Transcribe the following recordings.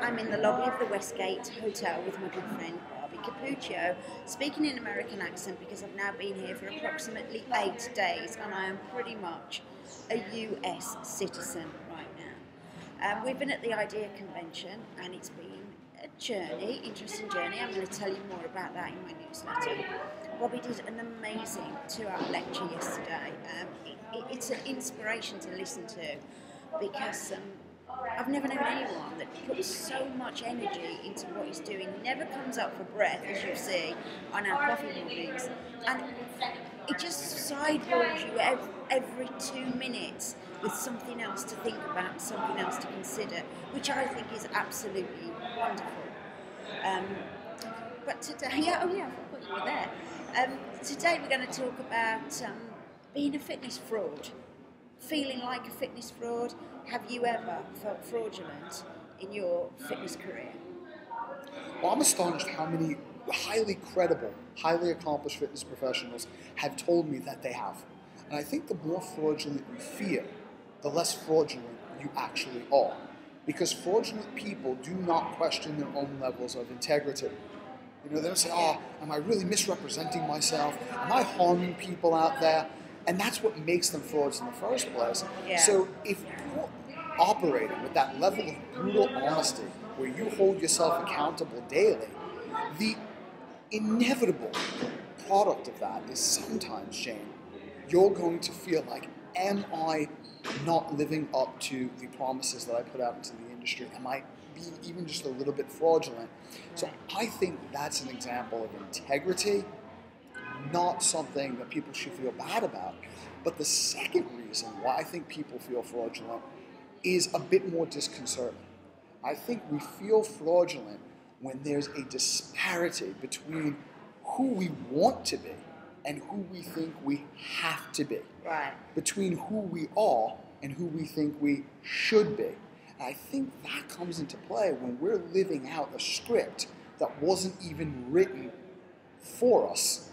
I'm in the lobby of the Westgate Hotel with my good friend Barbie Capuccio, speaking in an American accent because I've now been here for approximately 8 days and I am pretty much a US citizen right now. We've been at the IDEA convention and it's been a journey, interesting journey. I'm going to tell you more about that in my newsletter. Bobby did an amazing 2-hour lecture yesterday. It's an inspiration to listen to because I've never known anyone that puts so much energy into what he's doing. He never comes up for breath, as you see on our coffee mornings, and it just sideballs you every 2 minutes with something else to think about, something else to consider, which I think is absolutely wonderful. But today, I forgot you were there. Today we're going to talk about being a fitness fraud, feeling like a fitness fraud. Have you ever felt fraudulent in your fitness career? Well, I'm astonished how many highly credible, highly accomplished fitness professionals have told me that they have. And I think the more fraudulent you feel, the less fraudulent you actually are. Because fraudulent people do not question their own levels of integrity. You know, they don't say, oh, am I really misrepresenting myself? Am I harming people out there? And that's what makes them frauds in the first place. Yeah. So if you're operating with that level of brutal honesty, where you hold yourself accountable daily, the inevitable product of that is sometimes, Jayne, you're going to feel like, am I not living up to the promises that I put out into the industry? Am I being even just a little bit fraudulent? So I think that's an example of integrity, not something that people should feel bad about. But the second reason why I think people feel fraudulent is a bit more disconcerting. I think we feel fraudulent when there's a disparity between who we want to be and who we think we have to be. Right. Between who we are and who we think we should be. And I think that comes into play when we're living out a script that wasn't even written for us,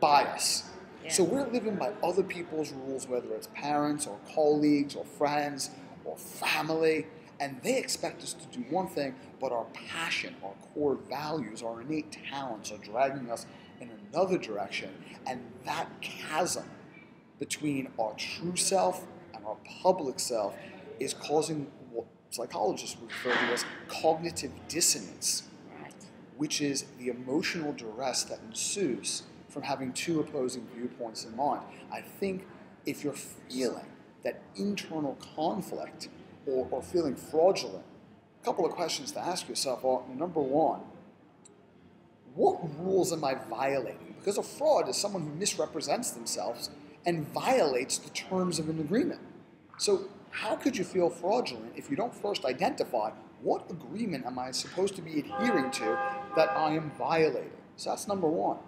by us. Yeah. So we're living by other people's rules, whether it's parents or colleagues or friends or family, and they expect us to do one thing, but our passion, our core values, our innate talents are dragging us in another direction. And that chasm between our true self and our public self is causing what psychologists refer to as cognitive dissonance, Right. which is the emotional duress that ensues from having two opposing viewpoints in mind. I think if you're feeling that internal conflict or feeling fraudulent, a couple of questions to ask yourself are, number one, what rules am I violating? Because a fraud is someone who misrepresents themselves and violates the terms of an agreement. So how could you feel fraudulent if you don't first identify what agreement am I supposed to be adhering to that I am violating? So that's number one.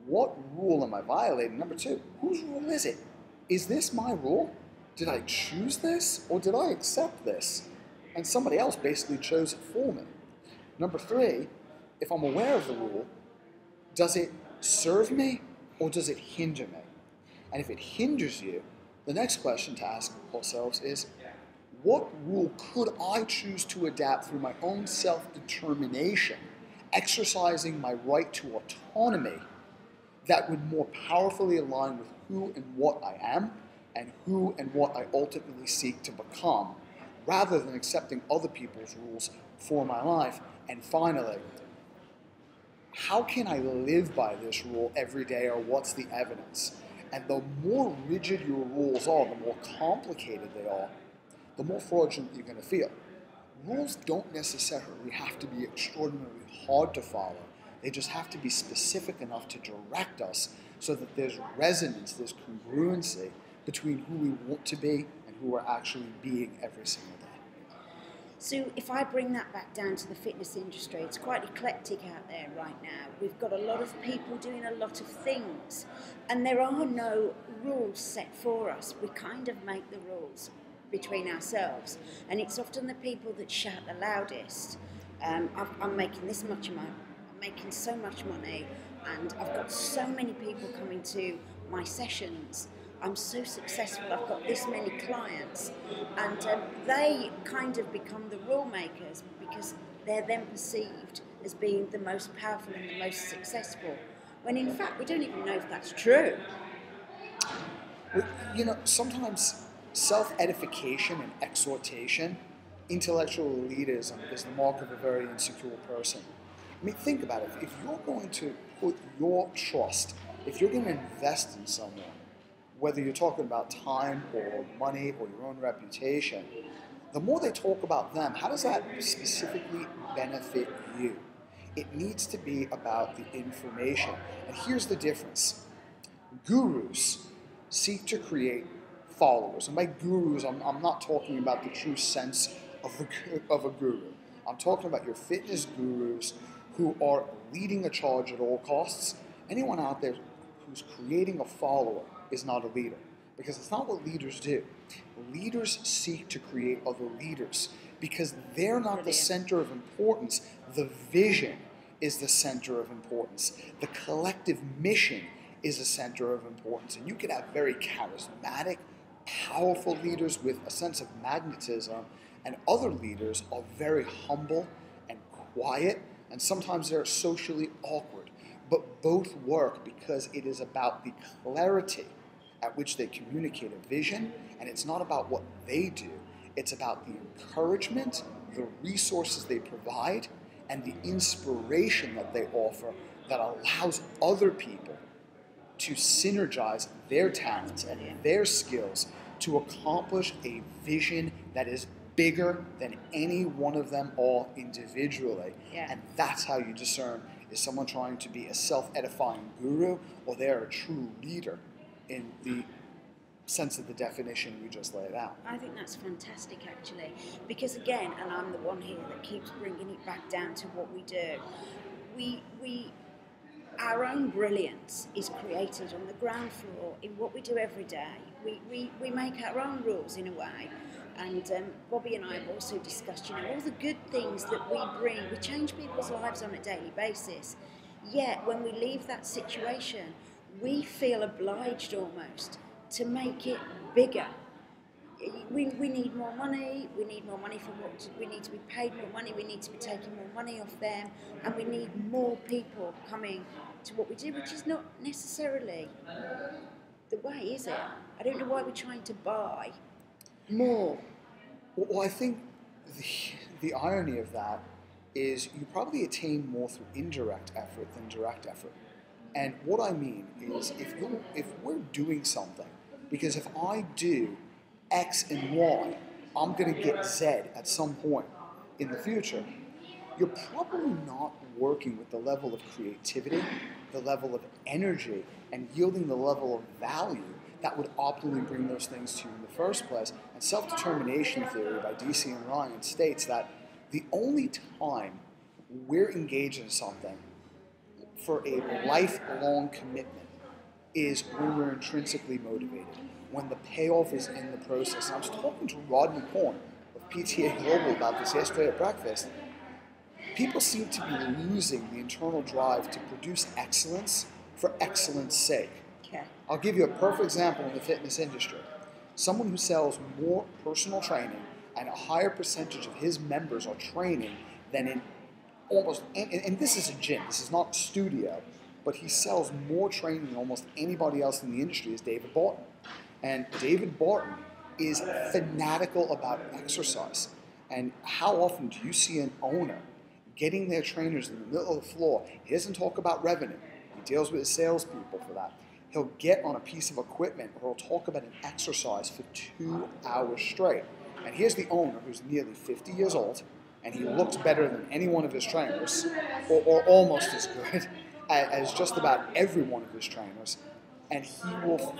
What rule am I violating? Number two, whose rule is it? Is this my rule? Did I choose this or did I accept this? And somebody else basically chose it for me. Number three, if I'm aware of the rule, does it serve me or does it hinder me? And if it hinders you, the next question to ask ourselves is, what rule could I choose to adapt through my own self-determination, exercising my right to autonomy that would more powerfully align with who and what I am and who and what I ultimately seek to become, rather than accepting other people's rules for my life? And finally, how can I live by this rule every day, or what's the evidence? And the more rigid your rules are, the more complicated they are, the more fraudulent you're going to feel. Rules don't necessarily have to be extraordinarily hard to follow. They just have to be specific enough to direct us so that there's resonance, there's congruency between who we want to be and who we're actually being every single day. So if I bring that back down to the fitness industry, it's quite eclectic out there right now. We've got a lot of people doing a lot of things, and there are no rules set for us. We kind of make the rules between ourselves, and it's often the people that shout the loudest. I'm making this much money, I'm making so much money, and I've got so many people coming to my sessions. I'm so successful, I've got this many clients, and they kind of become the rule makers because they're then perceived as being the most powerful and the most successful, when in fact we don't even know if that's true. Sometimes self-edification and exhortation, intellectual elitism, is the mark of a very insecure person. I mean, think about it. If you're going to put your trust, if you're going to invest in someone, whether you're talking about time or money or your own reputation, the more they talk about them, how does that specifically benefit you? It needs to be about the information. And here's the difference. Gurus seek to create followers. And by gurus, I'm not talking about the true sense of a guru. I'm talking about your fitness gurus who are leading a charge at all costs. Anyone out there who's creating a follower is not a leader, because it's not what leaders do. Leaders seek to create other leaders because they're not the center of importance. The vision is the center of importance. The collective mission is a center of importance. And you can have very charismatic, powerful leaders with a sense of magnetism, and other leaders are very humble and quiet, and sometimes they're socially awkward. But both work because it is about the clarity at which they communicate a vision, and it's not about what they do. It's about the encouragement, the resources they provide, and the inspiration that they offer that allows other people to synergize their talents and their skills to accomplish a vision that is bigger than any one of them all individually. Yeah. And that's how you discern, is someone trying to be a self-edifying guru, or they're a true leader in the sense of the definition we just laid out. I think that's fantastic, actually, because again, and I'm the one here that keeps bringing it back down to what we do. Our own brilliance is created on the ground floor in what we do every day. We make our own rules in a way. And Bobby and I have also discussed, all the good things that we bring. We change people's lives on a daily basis. Yet, when we leave that situation, we feel obliged almost to make it bigger. We need more money. We need more money for we need to be paid more money. We need to be taking more money off them, and we need more people coming to what we do, which is not necessarily the way, is it? I don't know why we're trying to buy more. Well, I think the irony of that is you probably attain more through indirect effort than direct effort. And what I mean is, if we're doing something, because if I do X and Y, I'm going to get Z at some point in the future, you're probably not working with the level of creativity, the level of energy, and yielding the level of value that would optimally bring those things to you in the first place. And self-determination theory by DC and Ryan states that the only time we're engaged in something for a lifelong commitment is when we're intrinsically motivated, when the payoff is in the process. And I was talking to Rodney Korn of PTA Global about this yesterday at breakfast. People seem to be losing the internal drive to produce excellence for excellence sake. Okay. I'll give you a perfect example in the fitness industry. Someone who sells more personal training and a higher percentage of his members are training than in almost, and this is a gym, this is not a studio, but he sells more training than almost anybody else in the industry, is David Barton. And David Barton is fanatical about exercise. And how often do you see an owner getting their trainers in the middle of the floor? He doesn't talk about revenue. He deals with his salespeople for that. He'll get on a piece of equipment or he'll talk about an exercise for 2 hours straight. And here's the owner who's nearly 50 years old, and he looks better than any one of his trainers, or almost as good as just about every one of his trainers. And he will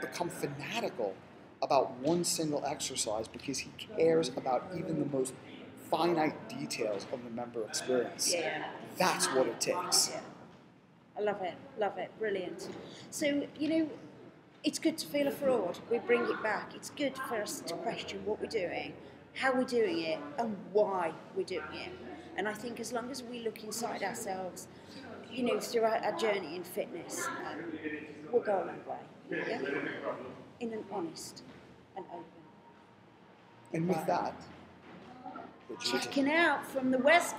become fanatical about one single exercise because he cares about even the most finite details of the member experience. Yeah. That's what it takes. Yeah. I love it, brilliant. So, it's good to feel a fraud. We bring it back. It's good for us to question what we're doing, how we're doing it, and why we're doing it. And I think as long as we look inside ourselves, throughout our journey in fitness, we'll go a long way. Yeah? In an honest and open. And with that, Checking out from the West.